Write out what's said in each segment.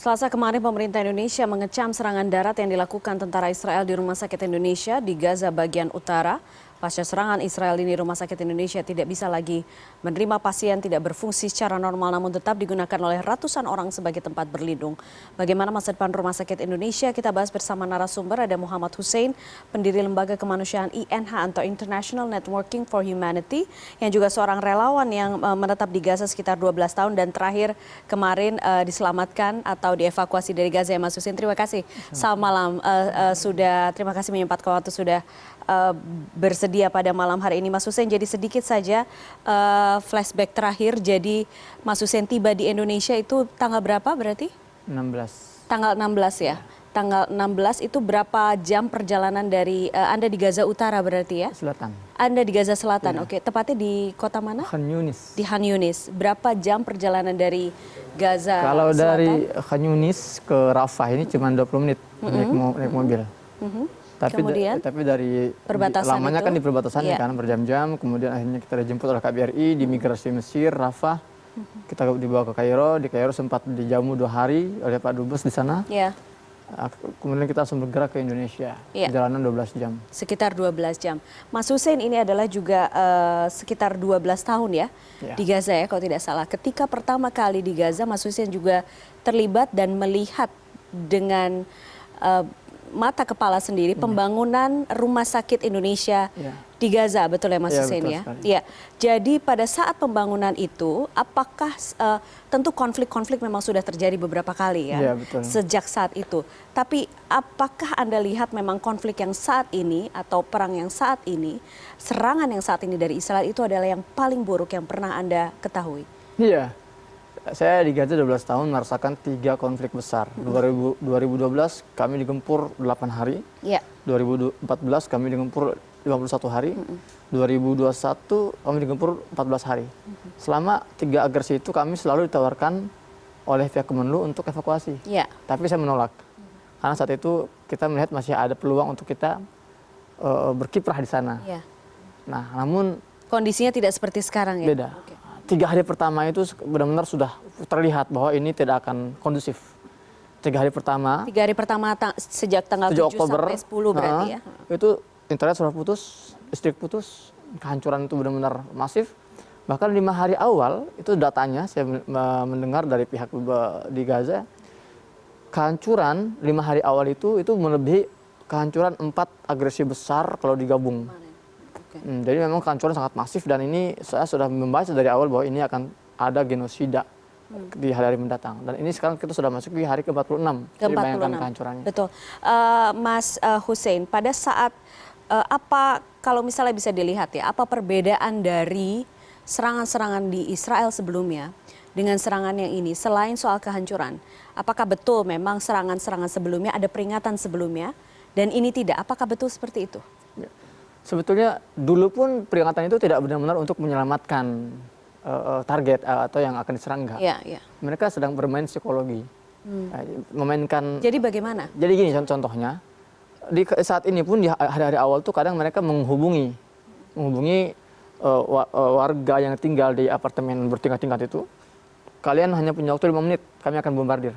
Selasa kemarin pemerintah Indonesia mengecam serangan darat yang dilakukan tentara Israel di Rumah Sakit Indonesia di Gaza bagian utara. Pasca serangan Israel ini, Rumah Sakit Indonesia tidak bisa lagi menerima pasien, tidak berfungsi secara normal, namun tetap digunakan oleh ratusan orang sebagai tempat berlindung. Bagaimana masa depan Rumah Sakit Indonesia? Kita bahas bersama narasumber, ada Muhammad Hussein, pendiri Lembaga Kemanusiaan INH atau International Networking for Humanity, yang juga seorang relawan yang menetap di Gaza sekitar 12 tahun dan terakhir kemarin diselamatkan atau dievakuasi dari Gaza, ya Mas Hussein. Terima kasih. Selamat malam. Terima kasih menyempatkan waktu, sudah bersedia pada malam hari ini. Mas Hussein, jadi sedikit saja flashback terakhir. Jadi Mas Hussein tiba di Indonesia itu tanggal berapa berarti? 16. Tanggal 16 ya? Tanggal 16 itu berapa jam perjalanan dari Anda di Gaza Utara berarti ya? Selatan. Anda di Gaza Selatan, Ya. Oke. Tepatnya di kota mana? Khan Yunis. Di Khan Yunis. Berapa jam perjalanan dari Gaza Kalau Selatan? dari Khan Yunis ke Rafah ini cuma 20 menit naik mobil. Kemudian? Tapi dari Perbatasan lamanya itu? kan di perbatasan Iya. kan berjam-jam, kemudian akhirnya kita dijemput oleh KBRI di migrasi Mesir, Rafah. Kita dibawa ke Kairo, di Kairo sempat dijamu 2 hari oleh Pak Dubes di sana. Ya. Kemudian kita langsung bergerak ke Indonesia, Iya. perjalanan 12 jam. Sekitar 12 jam. Mas Hussein ini adalah juga sekitar 12 tahun ya, Ya. di Gaza ya kalau tidak salah. Ketika pertama kali di Gaza, Mas Hussein juga terlibat dan melihat dengan mata kepala sendiri pembangunan Rumah Sakit Indonesia Ya. di Gaza, betul ya Mas Ya, Hussein betul ya? sekali. Iya. Jadi pada saat pembangunan itu, apakah tentu konflik-konflik memang sudah terjadi beberapa kali ya, Ya, betul. sejak saat itu. Tapi apakah Anda lihat memang konflik yang saat ini atau perang yang saat ini, serangan yang saat ini dari Israel itu adalah yang paling buruk yang pernah Anda ketahui? Iya. Saya di Gaza 12 tahun merasakan 3 konflik besar. 2012 kami digempur 8 hari. Ya. 2014 kami digempur 51 hari. 2021 kami digempur 14 hari. Selama 3 agresi itu kami selalu ditawarkan oleh pihak Kemenlu untuk evakuasi. Ya. Tapi saya menolak. Karena saat itu kita melihat masih ada peluang untuk kita berkiprah di sana. Ya. Nah, namun Kondisinya tidak seperti sekarang ya? beda. Oke. 3 hari pertama itu benar-benar sudah terlihat bahwa ini tidak akan kondusif. 3 hari pertama, 3 hari pertama sejak tanggal 7 7 Oktober, sampai 10 berarti ya? itu internet sudah putus, listrik putus, kehancuran itu benar-benar masif. Bahkan 5 hari awal, itu datanya saya mendengar dari pihak di Gaza, kehancuran 5 hari awal itu melebihi kehancuran 4 agresi besar kalau digabung. Oke. Jadi memang kehancuran sangat masif dan ini saya sudah membaca dari awal bahwa ini akan ada genosida di hari-hari mendatang. Dan ini sekarang kita sudah masuk di hari ke-46. Jadi bayangkan kehancurannya. Betul. Mas Hussein, pada saat apa kalau misalnya bisa dilihat ya, apa perbedaan dari serangan-serangan di Israel sebelumnya dengan serangan yang ini selain soal kehancuran? Apakah betul memang serangan-serangan sebelumnya ada peringatan sebelumnya dan ini tidak? Apakah betul seperti itu? Ya. Sebetulnya dulu pun peringatan itu tidak benar-benar untuk menyelamatkan target atau yang akan diserang, enggak. Ya, ya. Mereka sedang bermain psikologi, memainkan. Jadi bagaimana? Jadi gini contohnya, di saat ini pun di hari-hari awal tuh kadang mereka menghubungi warga yang tinggal di apartemen bertingkat-tingkat itu. Kalian hanya punya waktu 5 menit, kami akan bombardir.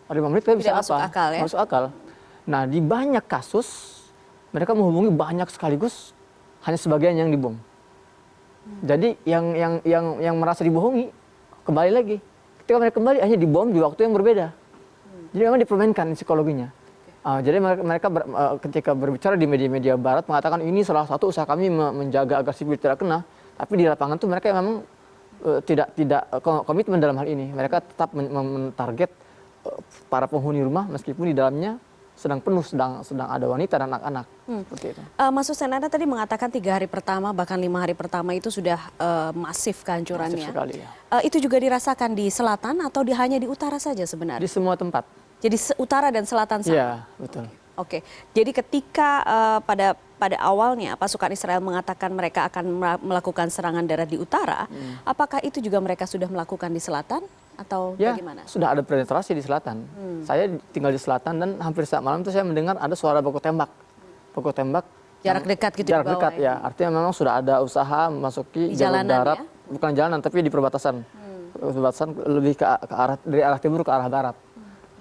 5 menit kita bisa Tidak masuk apa? akal ya? Masuk akal. Nah, di banyak kasus mereka menghubungi banyak sekaligus, hanya sebagian yang dibom. Jadi yang merasa dibohongi kembali lagi. Ketika mereka kembali hanya dibom di waktu yang berbeda. Jadi memang dipermainkan psikologinya. Jadi mereka ketika berbicara di media-media Barat mengatakan ini salah satu usaha kami menjaga agar sipil tidak kena. Tapi di lapangan tuh mereka memang tidak komitmen dalam hal ini. Mereka tetap mentarget para penghuni rumah meskipun di dalamnya sedang penuh, sedang ada wanita dan anak-anak. Seperti itu. Mas Hussein, Anda tadi mengatakan 3 hari pertama bahkan 5 hari pertama itu sudah masif kehancurannya. Masif sekali, ya. Itu juga dirasakan di selatan atau hanya di utara saja sebenarnya? Di semua tempat. Jadi utara dan selatan sama? Iya, betul. Oke. Jadi ketika pada awalnya pasukan Israel mengatakan mereka akan melakukan serangan darat di utara, apakah itu juga mereka sudah melakukan di selatan atau Ya, bagaimana? sudah ada penetrasi di selatan. Saya tinggal di selatan dan hampir setiap malam itu saya mendengar ada suara baku tembak. Baku tembak. Jarak dekat gitu Jarak di bawah dekat ya. Artinya memang sudah ada usaha memasuki Di jalur jalanan, darat. ya? Bukan jalanan tapi di perbatasan. Perbatasan lebih ke arah dari arah timur ke arah barat.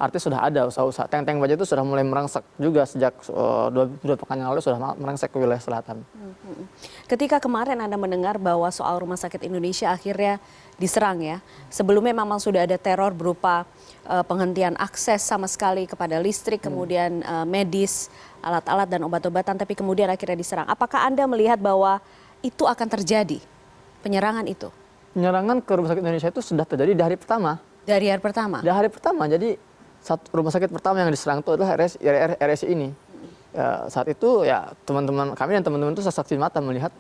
Artinya sudah ada usaha-usaha. Tank-tank baja itu sudah mulai merangsek juga sejak 2 pekan yang lalu sudah merangsek ke wilayah selatan. Ketika kemarin Anda mendengar bahwa soal Rumah Sakit Indonesia akhirnya diserang ya, sebelumnya memang sudah ada teror berupa penghentian akses sama sekali kepada listrik, kemudian medis, alat-alat dan obat-obatan, tapi kemudian akhirnya diserang. Apakah Anda melihat bahwa itu akan terjadi, penyerangan itu? Penyerangan ke Rumah Sakit Indonesia itu sudah terjadi di hari pertama. Dari hari pertama? Di hari pertama, jadi rumah sakit pertama yang diserang itu adalah RSI ini. Ya, saat itu ya teman-teman kami dan teman-teman itu saksi mata melihat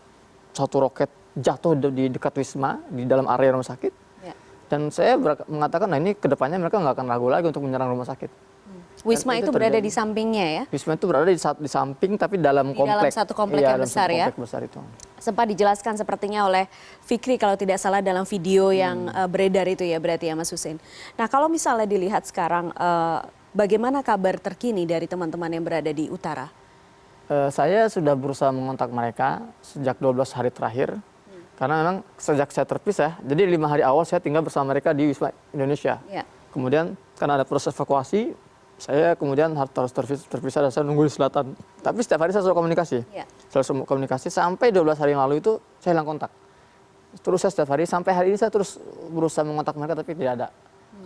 satu roket jatuh di dekat Wisma, di dalam area rumah sakit. Ya. Dan saya mengatakan, nah ini kedepannya mereka nggak akan ragu lagi untuk menyerang rumah sakit. Wisma itu berada di sampingnya ya? Wisma itu berada di samping tapi dalam komplek. Dalam satu komplek yang besar ya? Komplek besar itu. Sempat dijelaskan sepertinya oleh Fikri kalau tidak salah dalam video yang beredar itu ya berarti ya Mas Husein. Nah kalau misalnya dilihat sekarang, bagaimana kabar terkini dari teman-teman yang berada di utara? Saya sudah berusaha mengontak mereka sejak 12 hari terakhir. Karena memang sejak saya terpisah, jadi 5 hari awal saya tinggal bersama mereka di Wisma Indonesia. Ya. Kemudian karena ada proses evakuasi, saya kemudian harus terpisah dan saya nunggu di selatan. Tapi setiap hari saya selalu komunikasi. Ya. Selalu komunikasi sampai 12 hari yang lalu itu saya hilang kontak. Terus saya setiap hari, sampai hari ini saya terus berusaha mengontak mereka tapi tidak ada.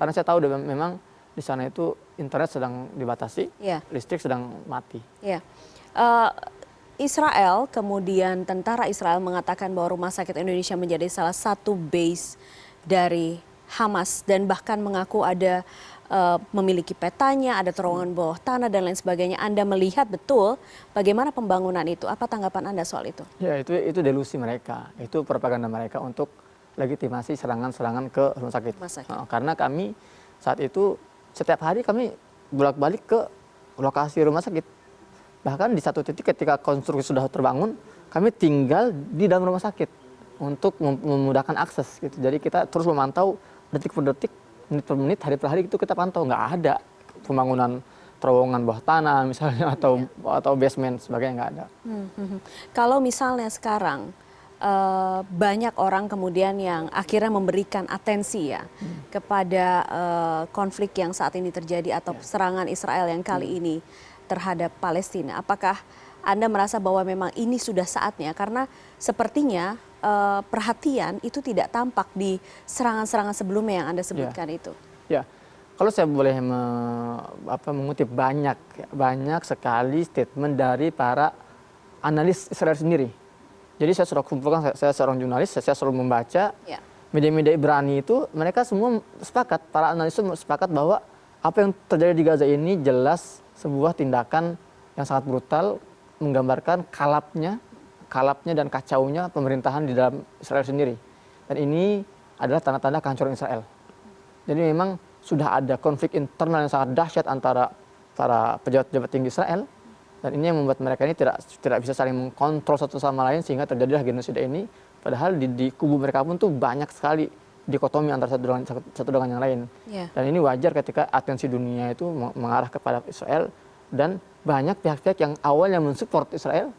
Karena saya tahu memang di sana itu internet sedang dibatasi, Ya. listrik sedang mati. Ya. Israel, kemudian tentara Israel mengatakan bahwa Rumah Sakit Indonesia menjadi salah satu base dari Hamas dan bahkan mengaku ada memiliki petanya, ada terowongan bawah tanah dan lain sebagainya. Anda melihat betul bagaimana pembangunan itu? Apa tanggapan Anda soal itu? Ya itu delusi mereka, itu propaganda mereka untuk legitimasi serangan-serangan ke rumah sakit. Karena kami saat itu setiap hari kami bolak-balik ke lokasi rumah sakit. Bahkan di satu titik ketika konstruksi sudah terbangun, kami tinggal di dalam rumah sakit untuk memudahkan akses. Gitu. Jadi kita terus memantau detik per detik, menit per menit, hari per hari itu kita pantau. Nggak ada pembangunan terowongan bawah tanah misalnya atau basement sebagainya, nggak ada. Kalau misalnya sekarang banyak orang kemudian yang akhirnya memberikan atensi ya kepada konflik yang saat ini terjadi atau serangan Israel yang kali ini terhadap Palestina. Apakah Anda merasa bahwa memang ini sudah saatnya? Karena sepertinya perhatian itu tidak tampak di serangan-serangan sebelumnya yang Anda sebutkan itu. Ya, kalau saya boleh mengutip banyak sekali statement dari para analis Israel sendiri. Jadi saya sudah kumpulkan, saya seorang jurnalis, saya selalu membaca media-media Ibrani itu, mereka semua sepakat, para analis itu sepakat bahwa apa yang terjadi di Gaza ini jelas sebuah tindakan yang sangat brutal, menggambarkan kalapnya dan kacaunya pemerintahan di dalam Israel sendiri. Dan ini adalah tanda-tanda kehancuran Israel. Jadi memang sudah ada konflik internal yang sangat dahsyat antara para pejabat-pejabat tinggi Israel. Dan ini yang membuat mereka ini tidak bisa saling mengkontrol satu sama lain sehingga terjadilah genosida ini. Padahal di kubu mereka pun tuh banyak sekali dikotomi antara satu dengan yang lain. Dan ini wajar ketika atensi dunia itu mengarah kepada Israel dan banyak pihak-pihak yang awalnya mensupport Israel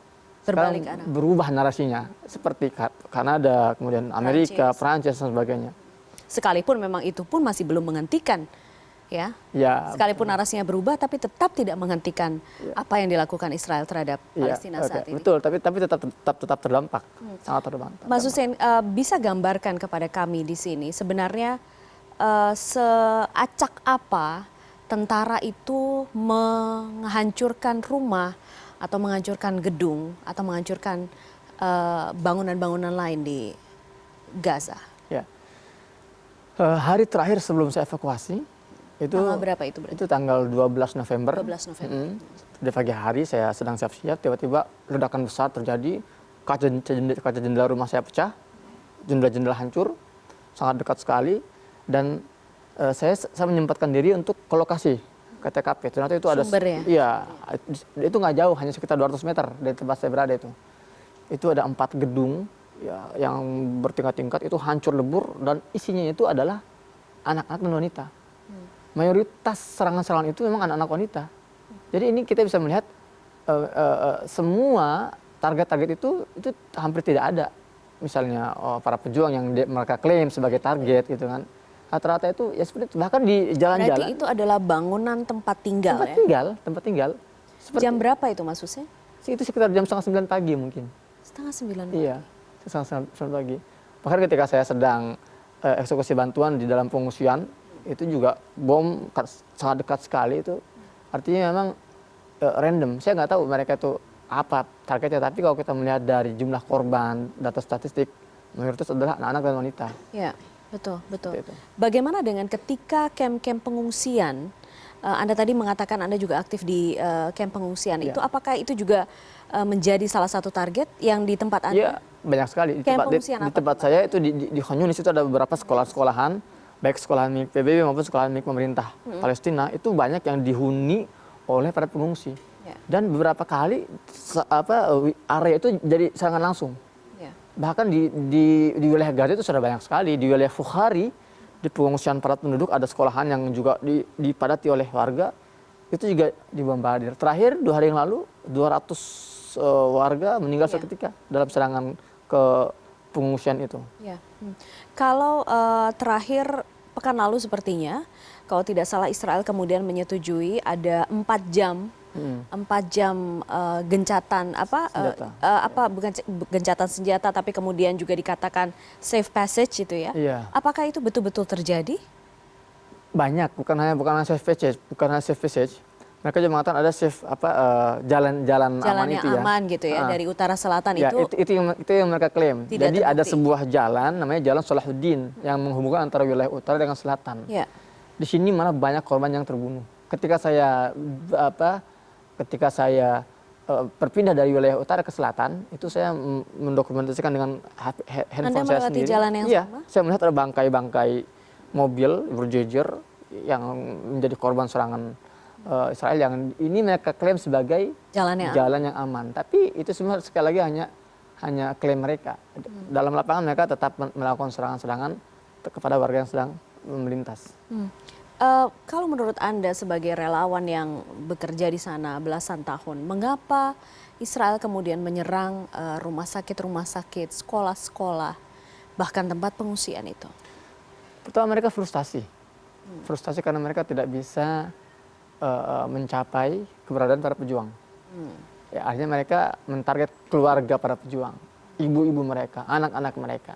sekarang berubah narasinya seperti Kanada, kemudian Amerika, Prancis dan sebagainya. Sekalipun memang itu pun masih belum menghentikan ya. Sekalipun narasinya berubah tapi tetap tidak menghentikan apa yang dilakukan Israel terhadap Palestina saat ini. Betul, tapi tetap terdampak, sangat terdampak. Mas Husein, bisa gambarkan kepada kami di sini sebenarnya seacak apa tentara itu menghancurkan rumah atau menghancurkan gedung atau menghancurkan bangunan-bangunan lain di Gaza? Ya, hari terakhir sebelum saya evakuasi itu tanggal berapa itu berarti? Itu tanggal 12 November. 12 November. Di pagi hari saya sedang siap-siap, tiba-tiba ledakan besar terjadi, kaca jendela rumah saya pecah, jendela hancur, sangat dekat sekali, dan saya menyempatkan diri untuk ke lokasi ke TKP. Ternyata itu ada sumbernya. Iya, itu nggak jauh, hanya sekitar 200 meter dari tempat saya berada itu. Itu ada 4 gedung ya, yang bertingkat-tingkat itu hancur lebur dan isinya itu adalah anak-anak dan wanita. Mayoritas serangan-serangan itu memang anak-anak wanita. Jadi ini kita bisa melihat semua target-target itu hampir tidak ada. Misalnya para pejuang yang mereka klaim sebagai target gitu kan. Rata-rata itu ya seperti itu. Bahkan di Berarti jalan-jalan. itu adalah bangunan tempat tinggal Tempat ya? tinggal, tempat tinggal. Jam berapa itu maksudnya? Itu sekitar jam 8:30 pagi mungkin. 8:30 pagi. Iya, setengah 9 pagi. Bahkan ketika saya sedang eksekusi bantuan di dalam pengungsian, itu juga bom sangat dekat sekali itu. Artinya memang random. Saya nggak tahu mereka itu apa targetnya, tapi kalau kita melihat dari jumlah korban, data statistik, mayoritas adalah anak-anak dan wanita. Ya, betul, betul. Seperti itu. Bagaimana dengan ketika camp-camp pengungsian? Anda tadi mengatakan Anda juga aktif di camp pengungsian. Ya. Itu apakah itu juga menjadi salah satu target yang di tempat Iya, Anda? banyak sekali. Camp pengungsian Di apa tempat saya itu di Khan Yunis itu ada beberapa sekolah-sekolahan, baik sekolahan milik PBB maupun sekolahan milik pemerintah Palestina, itu banyak yang dihuni oleh para pengungsi. Ya. Dan beberapa kali area itu jadi serangan langsung. Ya. Bahkan di wilayah Gaza itu sudah banyak sekali. Di wilayah Fukhari, di pengungsian padat penduduk ada sekolahan yang juga dipadati oleh warga, itu juga dibombardir. Terakhir 2 hari yang lalu 200 warga meninggal seketika dalam serangan ke pengungsian itu. Ya. Kalau terakhir pekan lalu sepertinya, kalau tidak salah Israel kemudian menyetujui ada 4 jam. 4 jam gencatan bukan gencatan senjata, tapi kemudian juga dikatakan safe passage itu ya. Iya. Apakah itu betul-betul terjadi? Banyak, bukan hanya safe passage. Mereka juga mengatakan ada safe jalan aman Yang itu ya. aman gitu ya, dari utara selatan Ya, itu yang mereka klaim. tidak Jadi ada terbukti. sebuah jalan namanya Jalan Salahuddin yang menghubungkan antara wilayah utara dengan selatan. Ya. Di sini malah banyak korban yang terbunuh. Ketika saya berpindah dari wilayah utara ke selatan, itu saya mendokumentasikan dengan handphone Anda saya melewati sendiri. jalan yang Iya, sama? saya melihat ada bangkai-bangkai mobil berjejer yang menjadi korban serangan Israel yang ini mereka klaim sebagai Jalan yang jalan yang aman. Tapi itu semua sekali lagi hanya klaim mereka. Dalam lapangan mereka tetap melakukan serangan-serangan kepada warga yang sedang melintas. Kalau menurut Anda sebagai relawan yang bekerja di sana belasan tahun, mengapa Israel kemudian menyerang rumah sakit, sekolah-sekolah, bahkan tempat pengungsian itu? Pertama mereka frustasi. Frustasi karena mereka tidak bisa mencapai keberadaan para pejuang. Ya, akhirnya mereka mentarget keluarga para pejuang, ibu-ibu mereka, anak-anak mereka.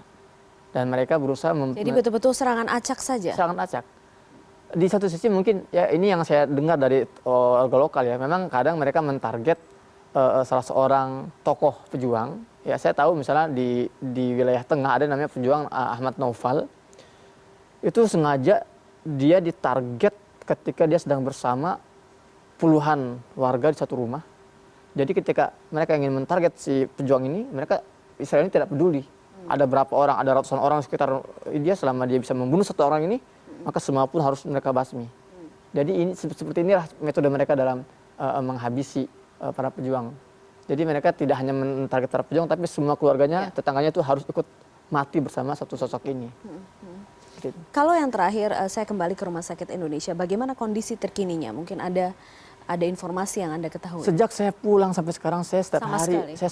Dan mereka berusaha Jadi betul-betul serangan acak saja? serangan acak. Di satu sisi mungkin ya ini yang saya dengar dari warga lokal ya, memang kadang mereka mentarget salah seorang tokoh pejuang. Ya saya tahu misalnya di wilayah tengah ada namanya pejuang Ahmad Naufal. Itu sengaja dia ditarget ketika dia sedang bersama puluhan warga di satu rumah. Jadi ketika mereka ingin mentarget si pejuang ini, Israel ini tidak peduli. Ada berapa orang, ada ratusan orang sekitar dia, selama dia bisa membunuh satu orang ini, maka semua pun harus mereka basmi. Jadi ini seperti inilah metode mereka dalam menghabisi para pejuang. Jadi mereka tidak hanya mentarget para pejuang, tapi semua keluarganya, tetangganya itu harus ikut mati bersama satu sosok ini. Gitu. Kalau yang terakhir, saya kembali ke Rumah Sakit Indonesia, bagaimana kondisi terkininya? Mungkin ada informasi yang Anda ketahui? Sejak saya pulang sampai sekarang, saya setiap Sama hari, sekali. saya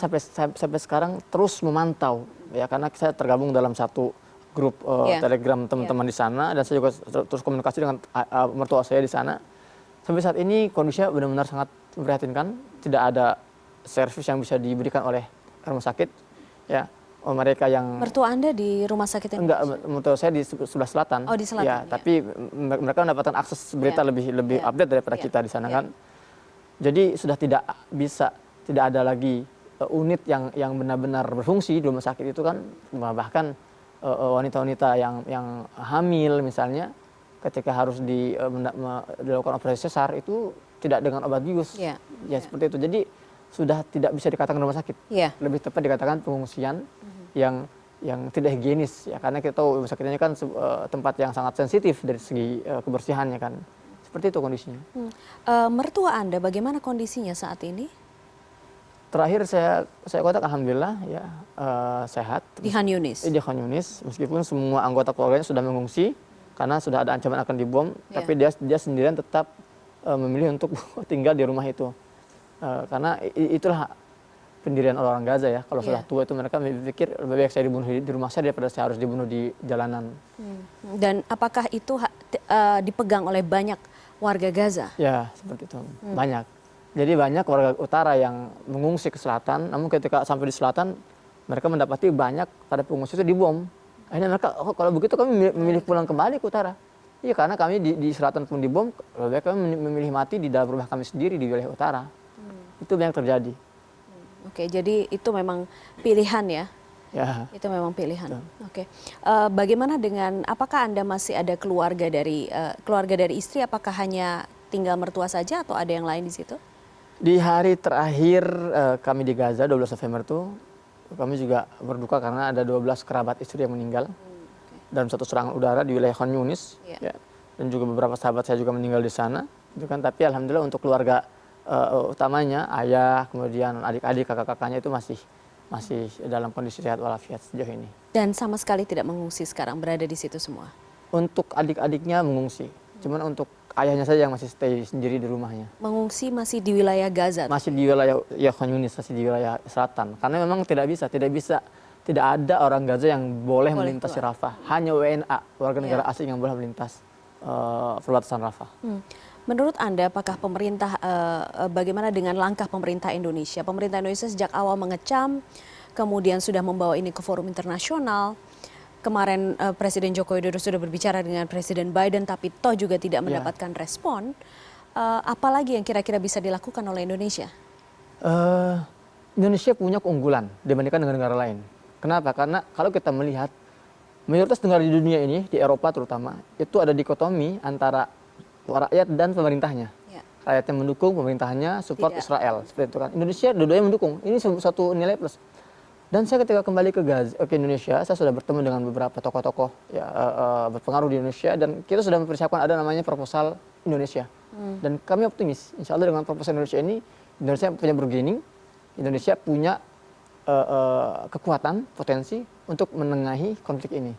sampai sekarang terus memantau, ya karena saya tergabung dalam satu grup Telegram teman-teman di sana, dan saya juga terus komunikasi dengan mertua saya di sana. Sampai saat ini kondisinya benar-benar sangat memprihatinkan. Tidak ada servis yang bisa diberikan oleh rumah sakit, ya. Mereka yang Mertua Anda di Rumah Sakit Indonesia? enggak, menurut saya di sebelah selatan. Oh, di selatan, ya, ya. tapi mereka mendapatkan akses berita lebih update daripada kita di sana kan. Jadi sudah tidak ada lagi unit yang benar-benar berfungsi di rumah sakit itu kan. Bahkan wanita-wanita yang hamil misalnya, ketika harus dilakukan operasi sesar itu tidak dengan obat bius. Ya, seperti itu. Jadi sudah tidak bisa dikatakan rumah sakit. Lebih tepat dikatakan pengungsian yang tidak higienis ya, karena kita tahu rumah sakit ini kan tempat yang sangat sensitif dari segi kebersihannya kan. Seperti itu kondisinya. Mertua Anda bagaimana kondisinya saat ini? Terakhir saya kontak alhamdulillah ya sehat. Di Khan Yunis? Di Khan Yunis, meskipun semua anggota keluarganya sudah mengungsi karena sudah ada ancaman akan dibom, tapi dia sendirian tetap memilih untuk tinggal di rumah itu. Karena itulah pendirian orang Gaza ya. Kalau sudah Iya. tua itu mereka berpikir lebih baik saya dibunuh di rumah saya daripada saya harus dibunuh di jalanan. Dan apakah itu dipegang oleh banyak warga Gaza? Ya, seperti itu. Banyak. Jadi banyak warga utara yang mengungsi ke selatan, namun ketika sampai di selatan, mereka mendapati banyak pada pengungsi itu dibom. Akhirnya mereka, oh kalau begitu kami memilih pulang kembali ke utara. Iya, karena kami di selatan pun dibom, lebih baik kami memilih mati di dalam rumah kami sendiri di wilayah utara. Itu banyak terjadi. Oke, jadi itu memang pilihan ya? Ya. Itu memang pilihan. Oke. Bagaimana dengan apakah Anda masih ada keluarga dari istri? Apakah hanya tinggal mertua saja atau ada yang lain di situ? Di hari terakhir kami di Gaza, 12 November itu, kami juga berduka karena ada 12 kerabat istri yang meninggal dalam satu serangan udara di wilayah Khan Yunis. Iya. Ya. Dan juga beberapa sahabat saya juga meninggal di sana. Itu kan, tapi alhamdulillah untuk keluarga utamanya, ayah, kemudian adik-adik, kakak-kakaknya itu masih dalam kondisi sehat walafiat sejauh ini. Dan sama sekali tidak mengungsi sekarang, berada di situ semua? Untuk adik-adiknya mengungsi, cuman untuk ayahnya saja yang masih stay sendiri di rumahnya. Mengungsi masih di wilayah Gaza? Masih di wilayah ya Khan Yunis, masih di wilayah selatan. Karena memang tidak ada orang Gaza yang boleh melintasi Rafah. Hanya WNA, warga negara asing yang boleh melintas perbatasan Rafah. Menurut Anda, apakah pemerintah, bagaimana dengan langkah pemerintah Indonesia? Pemerintah Indonesia sejak awal mengecam, kemudian sudah membawa ini ke forum internasional. Kemarin Presiden Joko Widodo sudah berbicara dengan Presiden Biden, tapi toh juga tidak mendapatkan respon. Apalagi yang kira-kira bisa dilakukan oleh Indonesia? Indonesia punya keunggulan dibandingkan dengan negara lain. Kenapa? Karena kalau kita melihat mayoritas negara di dunia ini, di Eropa terutama, itu ada dikotomi antara rakyat dan pemerintahnya. Ya. Rakyatnya mendukung, pemerintahnya support Tidak. Israel. Seperti itu kan. Indonesia dua-duanya mendukung. Ini satu nilai plus. Dan saya ketika kembali ke Indonesia, saya sudah bertemu dengan beberapa tokoh-tokoh ya, berpengaruh di Indonesia, dan kita sudah mempersiapkan ada namanya proposal Indonesia. Dan kami optimis, insya Allah dengan proposal Indonesia ini, Indonesia punya bargaining, Indonesia punya kekuatan, potensi untuk menengahi konflik ini.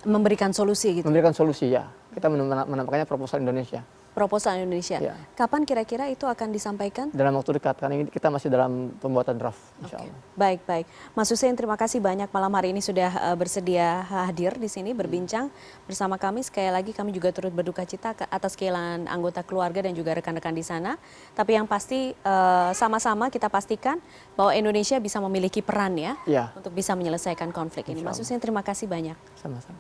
Memberikan solusi gitu? Memberikan solusi, ya. Kita menampaknya proposal Indonesia. Proposal Indonesia. Ya. Kapan kira-kira itu akan disampaikan? Dalam waktu dekat, karena ini kita masih dalam pembuatan draft, insya Allah. Baik, baik. Mas Hussein, terima kasih banyak malam hari ini sudah bersedia hadir di sini berbincang bersama kami. Sekali lagi kami juga turut berduka cita atas kehilangan anggota keluarga dan juga rekan-rekan di sana. Tapi yang pasti sama-sama kita pastikan bahwa Indonesia bisa memiliki peran ya, Ya. untuk bisa menyelesaikan konflik ini. Mas Hussein, terima kasih banyak. Sama-sama.